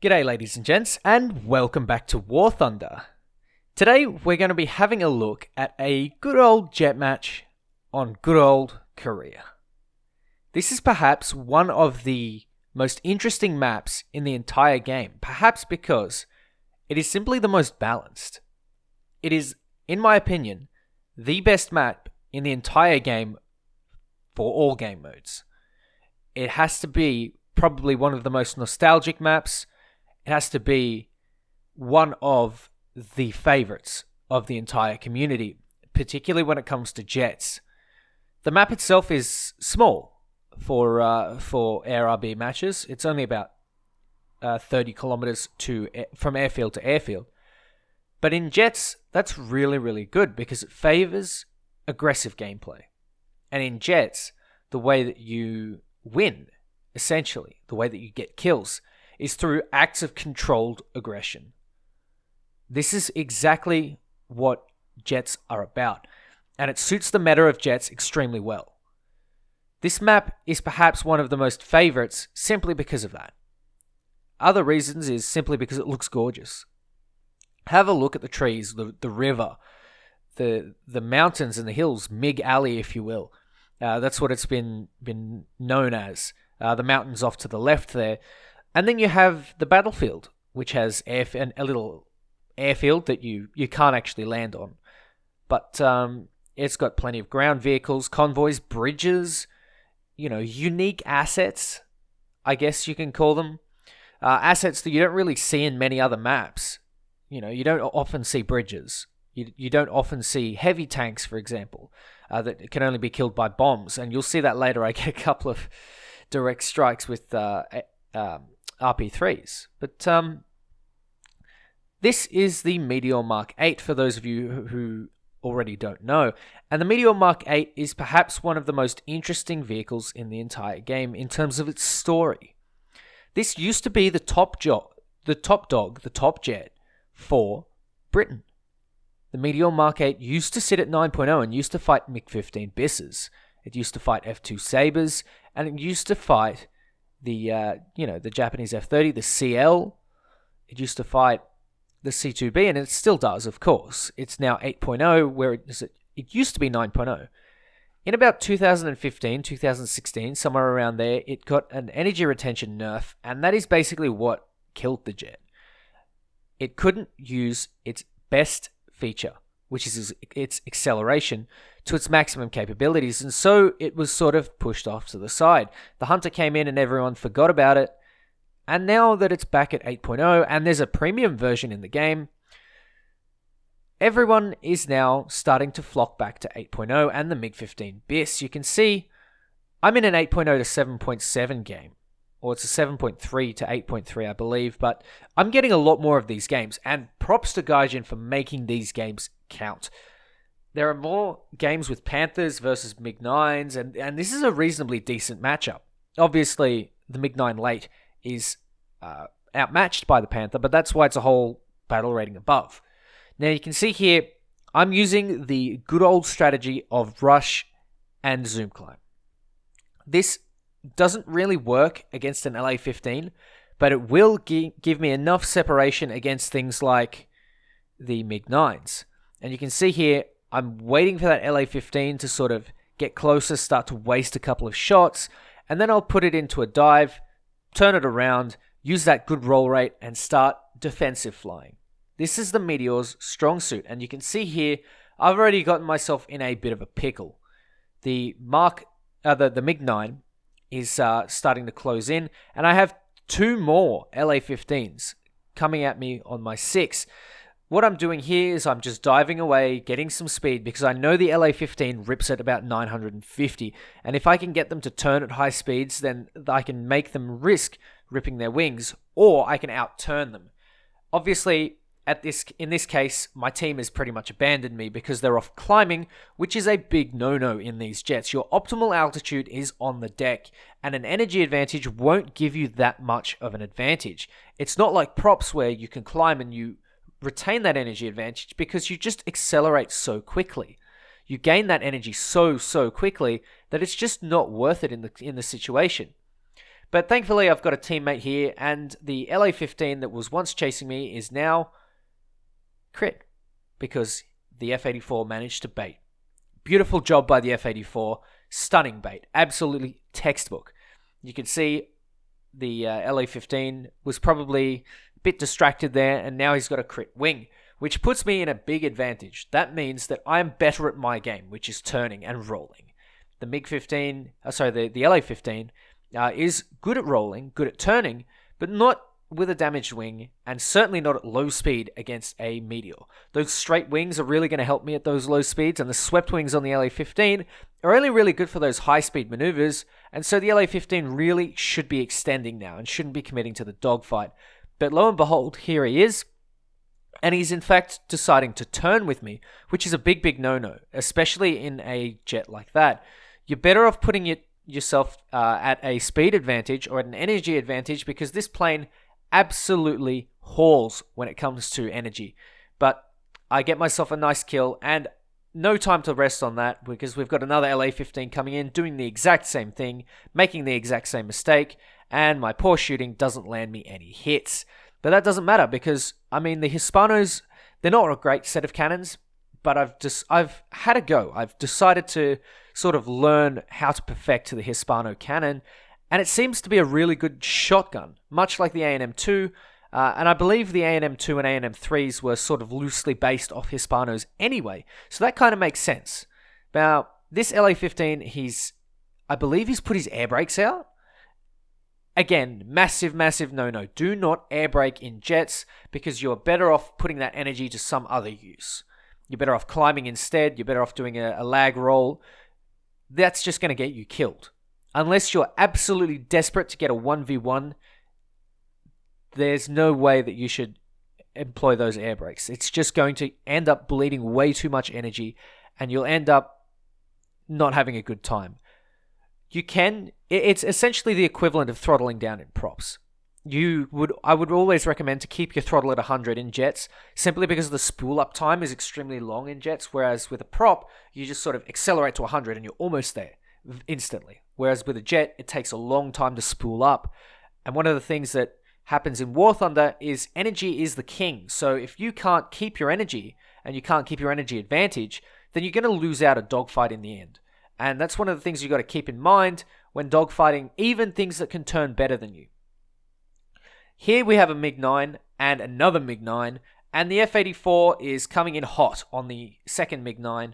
G'day ladies and gents, and welcome back to War Thunder. Today we're going to be having a look at a good old jet match on good old Korea. This is perhaps one of the most interesting maps in the entire game, perhaps because it is simply the most balanced. It is, in my opinion, the best map in the entire game for all game modes. It has to be probably one of the most nostalgic maps. It has to be one of the favorites of the entire community, particularly when it comes to jets. The map itself is small for ARB matches. It's only about 30 kilometers from airfield to airfield. But in jets, that's really, really good because it favors aggressive gameplay. And in jets, the way that you win, essentially, the way that you get kills, is through acts of controlled aggression. This is exactly what jets are about, and it suits the meta of jets extremely well. This map is perhaps one of the most favorites simply because of that. Other reasons is simply because it looks gorgeous. Have a look at the trees, the river, the mountains and the hills, Mig Alley, if you will. That's what it's been known as. The mountains off to the left there. And then you have the battlefield, which has a little airfield that you can't actually land on. But it's got plenty of ground vehicles, convoys, bridges, unique assets, I guess you can call them. Assets that you don't really see in many other maps. You don't often see bridges. You don't often see heavy tanks, for example, that can only be killed by bombs. And you'll see that later. I get a couple of direct strikes with RP3s. But this is the Meteor Mark 8 for those of you who already don't know. And the Meteor Mark 8 is perhaps one of the most interesting vehicles in the entire game in terms of its story. This used to be the top jet for Britain. The Meteor Mark 8 used to sit at 9.0 and used to fight MiG-15 Bisses. It used to fight F-2 Sabres, and it used to fight the Japanese F-30, the CL. It used to fight the C-2B, and it still does, of course. It's now 8.0, where it used to be 9.0. In about 2015, 2016, somewhere around there, it got an energy retention nerf, and that is basically what killed the jet. It couldn't use its best feature, which is its acceleration, to its maximum capabilities, and so it was sort of pushed off to the side. The Hunter came in and everyone forgot about it, and now that it's back at 8.0 and there's a premium version in the game, everyone is now starting to flock back to 8.0 and the MiG-15 Biss. You can see I'm in an 8.0 to 7.7 game, or it's a 7.3 to 8.3, I believe, but I'm getting a lot more of these games, and props to Gaijin for making these games count. There are more games with Panthers versus MiG-9s, and this is a reasonably decent matchup. Obviously, the MiG-9 late is outmatched by the Panther, but that's why it's a whole battle rating above. Now, you can see here, I'm using the good old strategy of rush and zoom climb. This doesn't really work against an LA-15, but it will give me enough separation against things like the MiG-9s. And you can see here, I'm waiting for that LA-15 to sort of get closer, start to waste a couple of shots, and then I'll put it into a dive, turn it around, use that good roll rate, and start defensive flying. This is the Meteor's strong suit, and you can see here, I've already gotten myself in a bit of a pickle. The MiG-9 is starting to close in, and I have two more LA-15s coming at me on my 6. What I'm doing here is I'm just diving away, getting some speed, because I know the LA-15 rips at about 950, and if I can get them to turn at high speeds, then I can make them risk ripping their wings, or I can outturn them. Obviously, in this case, my team has pretty much abandoned me because they're off climbing, which is a big no-no in these jets. Your optimal altitude is on the deck, and an energy advantage won't give you that much of an advantage. It's not like props where you can climb and you retain that energy advantage because you just accelerate so quickly. You gain that energy so quickly that it's just not worth it in the situation. But thankfully, I've got a teammate here, and the LA-15 that was once chasing me is now crit, because the F-84 managed to bait. Beautiful job by the F-84. Stunning bait. Absolutely textbook. You can see the LA-15 was probably a bit distracted there, and now he's got a crit wing, which puts me in a big advantage. That means that I'm better at my game, which is turning and rolling. The the LA-15 is good at rolling, good at turning, but not with a damaged wing, and certainly not at low speed against a meteor. Those straight wings are really going to help me at those low speeds, and the swept wings on the LA-15 are only really good for those high-speed maneuvers, and so the LA-15 really should be extending now and shouldn't be committing to the dogfight. But lo and behold, here he is, and he's in fact deciding to turn with me, which is a big, big no-no, especially in a jet like that. You're better off putting yourself at a speed advantage or at an energy advantage, because this plane absolutely hauls when it comes to energy. But I get myself a nice kill, and no time to rest on that, because we've got another LA-15 coming in, doing the exact same thing, making the exact same mistake, and my poor shooting doesn't land me any hits. But that doesn't matter, because, I mean, the Hispanos, they're not a great set of cannons, but I've had a go. I've decided to sort of learn how to perfect the Hispano cannon, and it seems to be a really good shotgun, much like the A&M2, and I believe the A&M2 and A&M3s were sort of loosely based off Hispanos anyway, so that kind of makes sense. Now, this LA-15, I believe he's put his air brakes out. Again, massive, massive no-no. Do not air brake in jets, because you're better off putting that energy to some other use. You're better off climbing instead. You're better off doing a lag roll. That's just going to get you killed. Unless you're absolutely desperate to get a 1v1, there's no way that you should employ those air brakes. It's just going to end up bleeding way too much energy, and you'll end up not having a good time. It's essentially the equivalent of throttling down in props. I would always recommend to keep your throttle at 100 in jets, simply because the spool up time is extremely long in jets, whereas with a prop, you just sort of accelerate to 100 and you're almost there instantly. Whereas with a jet, it takes a long time to spool up. And one of the things that happens in War Thunder is energy is the king. So if you can't keep your energy, and you can't keep your energy advantage, then you're going to lose out a dogfight in the end. And that's one of the things you've got to keep in mind when dogfighting, even things that can turn better than you. Here we have a MiG-9 and another MiG-9, and the F-84 is coming in hot on the second MiG-9.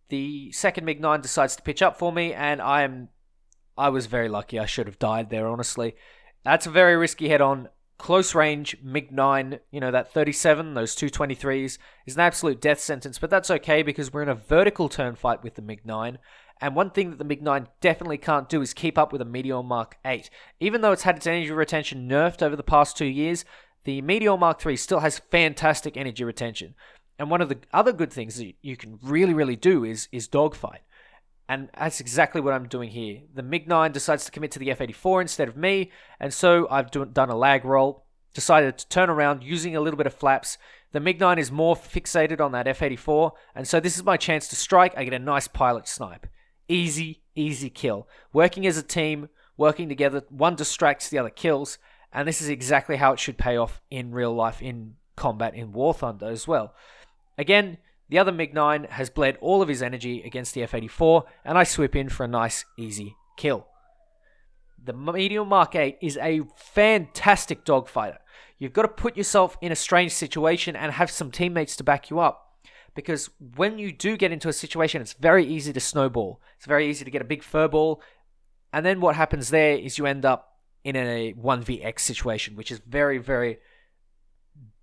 The second MiG-9 decides to pitch up for me, and I was very lucky. I should have died there, honestly. That's a very risky head-on. Close range MiG-9, that 37, those 223s, is an absolute death sentence, but that's okay, because we're in a vertical turn fight with the MiG-9. And one thing that the MiG-9 definitely can't do is keep up with a Meteor Mark 8. Even though it's had its energy retention nerfed over the past 2 years, the Meteor Mark 3 still has fantastic energy retention. And one of the other good things that you can really, really do is dogfight. And that's exactly what I'm doing here. The MiG-9 decides to commit to the F-84 instead of me, and so I've done a lag roll, decided to turn around using a little bit of flaps. The MiG-9 is more fixated on that F-84, and so this is my chance to strike. I get a nice pilot snipe. Easy, easy kill. Working as a team, working together, one distracts, the other kills, and this is exactly how it should pay off in real life, in combat, in War Thunder as well. Again, the other MiG-9 has bled all of his energy against the F-84, and I swoop in for a nice, easy kill. The Meteor Mark 8 is a fantastic dogfighter. You've got to put yourself in a strange situation and have some teammates to back you up. Because when you do get into a situation, it's very easy to snowball. It's very easy to get a big fur ball. And then what happens there is you end up in a 1vx situation, which is very, very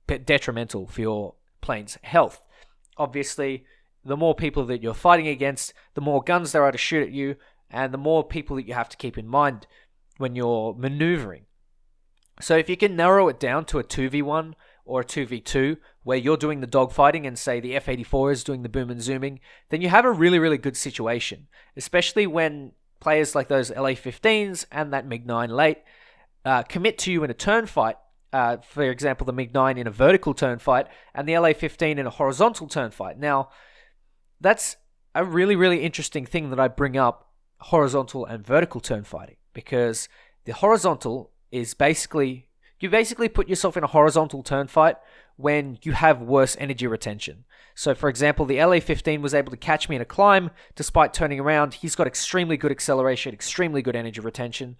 detrimental for your plane's health. Obviously, the more people that you're fighting against, the more guns there are to shoot at you, and the more people that you have to keep in mind when you're maneuvering. So if you can narrow it down to a 2v1 or a 2v2, where you're doing the dogfighting and say the F-84 is doing the boom and zooming, then you have a really, really good situation, especially when players like those LA-15s and that MiG-9 late commit to you in a turn fight. For example, the MiG-9 in a vertical turn fight and the LA-15 in a horizontal turn fight. Now, that's a really, really interesting thing that I bring up, horizontal and vertical turn fighting, because The horizontal is basically, you basically put yourself in a horizontal turn fight when you have worse energy retention. So for example, the LA-15 was able to catch me in a climb despite turning around. He's got extremely good acceleration, extremely good energy retention.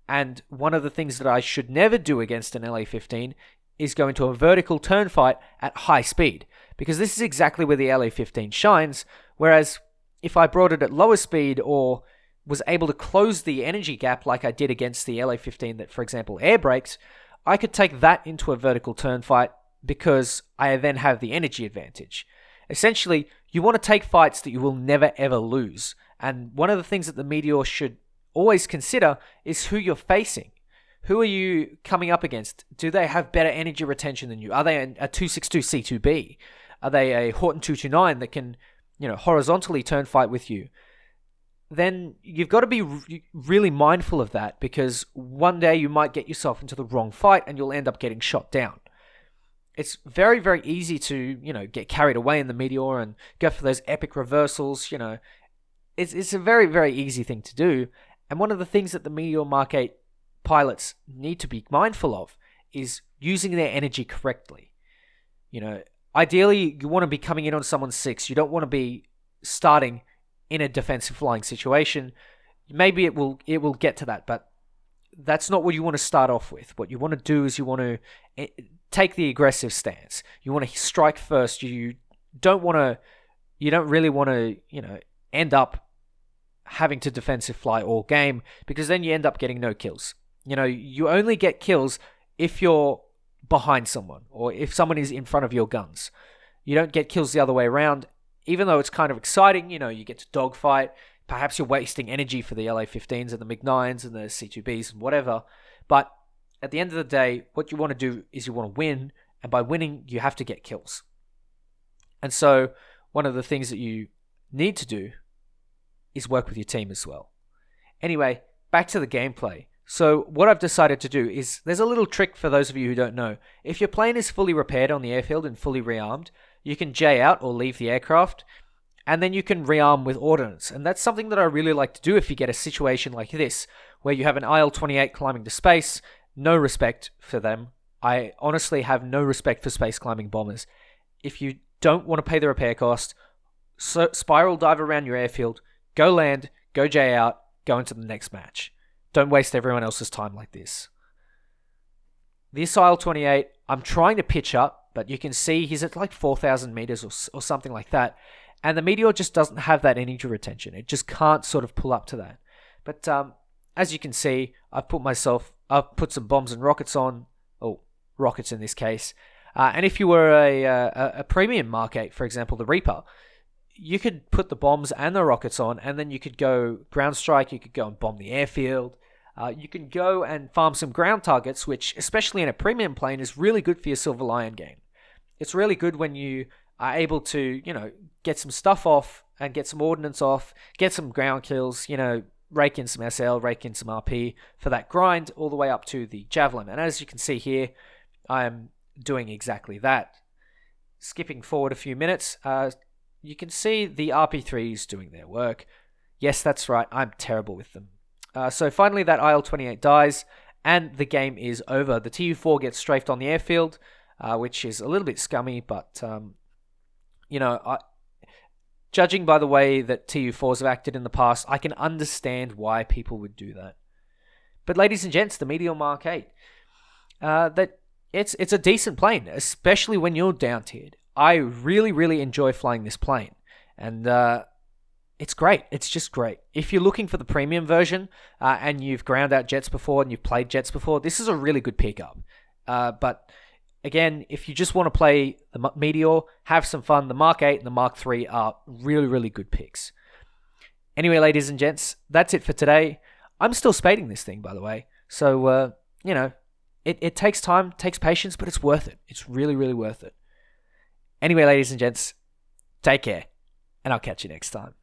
And one of the things that I should never do against an LA-15 is go into a vertical turn fight at high speed, because this is exactly where the LA-15 shines. Whereas if I brought it at lower speed or was able to close the energy gap like I did against the LA-15 that, for example, air brakes, I could take that into a vertical turn fight because I then have the energy advantage. Essentially, you want to take fights that you will never ever lose. And one of the things that the Meteor should always consider is who you're facing. Who are you coming up against? Do they have better energy retention than you? Are they a 262 C2B? Are they a Horton 229 that can, horizontally turn fight with you? Then you've got to be really mindful of that, because one day you might get yourself into the wrong fight and you'll end up getting shot down. It's very, very easy to, get carried away in the Meteor and go for those epic reversals. It's a very, very easy thing to do. And one of the things that the Meteor Mark 8 pilots need to be mindful of is using their energy correctly. Ideally, you want to be coming in on someone's 6. You don't want to be starting in a defensive flying situation. Maybe it will get to that, but that's not what you want to start off with. What you want to do is you want to take the aggressive stance. You want to strike first. You don't really want to, end up having to defensive fly all game, because then you end up getting no kills. You only get kills if you're behind someone or if someone is in front of your guns. You don't get kills the other way around, even though it's kind of exciting. You get to dogfight. Perhaps you're wasting energy for the LA-15s and the MiG-9s and the C2Bs and whatever. But at the end of the day, what you want to do is you want to win. And by winning, you have to get kills. And so one of the things that you need to do is work with your team as well. Anyway, back to the gameplay. So what I've decided to do is, there's a little trick for those of you who don't know. If your plane is fully repaired on the airfield and fully rearmed, you can J out or leave the aircraft, and then you can rearm with ordnance. And that's something that I really like to do if you get a situation like this, where you have an IL-28 climbing to space. No respect for them. I honestly have no respect for space climbing bombers. If you don't want to pay the repair cost, spiral dive around your airfield, go land, go J out, go into the next match. Don't waste everyone else's time like this. This IL-28, I'm trying to pitch up, but you can see he's at like 4,000 meters or something like that. And the Meteor just doesn't have that energy retention. It just can't sort of pull up to that. But as you can see, I've put some bombs and rockets on, or rockets in this case. And if you were a premium Mark 8, for example, the Reaper, you could put the bombs and the rockets on, and then you could go ground strike. You could go and bomb the airfield. You can go and farm some ground targets, which, especially in a premium plane, is really good for your Silver Lion gain. It's really good when you are able to, get some stuff off and get some ordnance off, get some ground kills, rake in some SL, rake in some RP for that grind all the way up to the Javelin. And as you can see here, I am doing exactly that. Skipping forward a few minutes, you can see the RP3s doing their work. Yes, that's right, I'm terrible with them. So finally that IL-28 dies and the game is over. The Tu-4 gets strafed on the airfield, which is a little bit scummy, but judging by the way that Tu-4s have acted in the past, I can understand why people would do that. But ladies and gents, the Meteor Mark 8, it's a decent plane, especially when you're down tiered. I really, really enjoy flying this plane, and it's great. It's just great. If you're looking for the premium version and you've ground out jets before and you've played jets before, this is a really good pickup. But again, if you just want to play the Meteor, have some fun, the Mark 8 and the Mark 3 are really, really good picks. Anyway, ladies and gents, that's it for today. I'm still spading this thing, by the way. So, it takes time, takes patience, but it's worth it. It's really, really worth it. Anyway, ladies and gents, take care, and I'll catch you next time.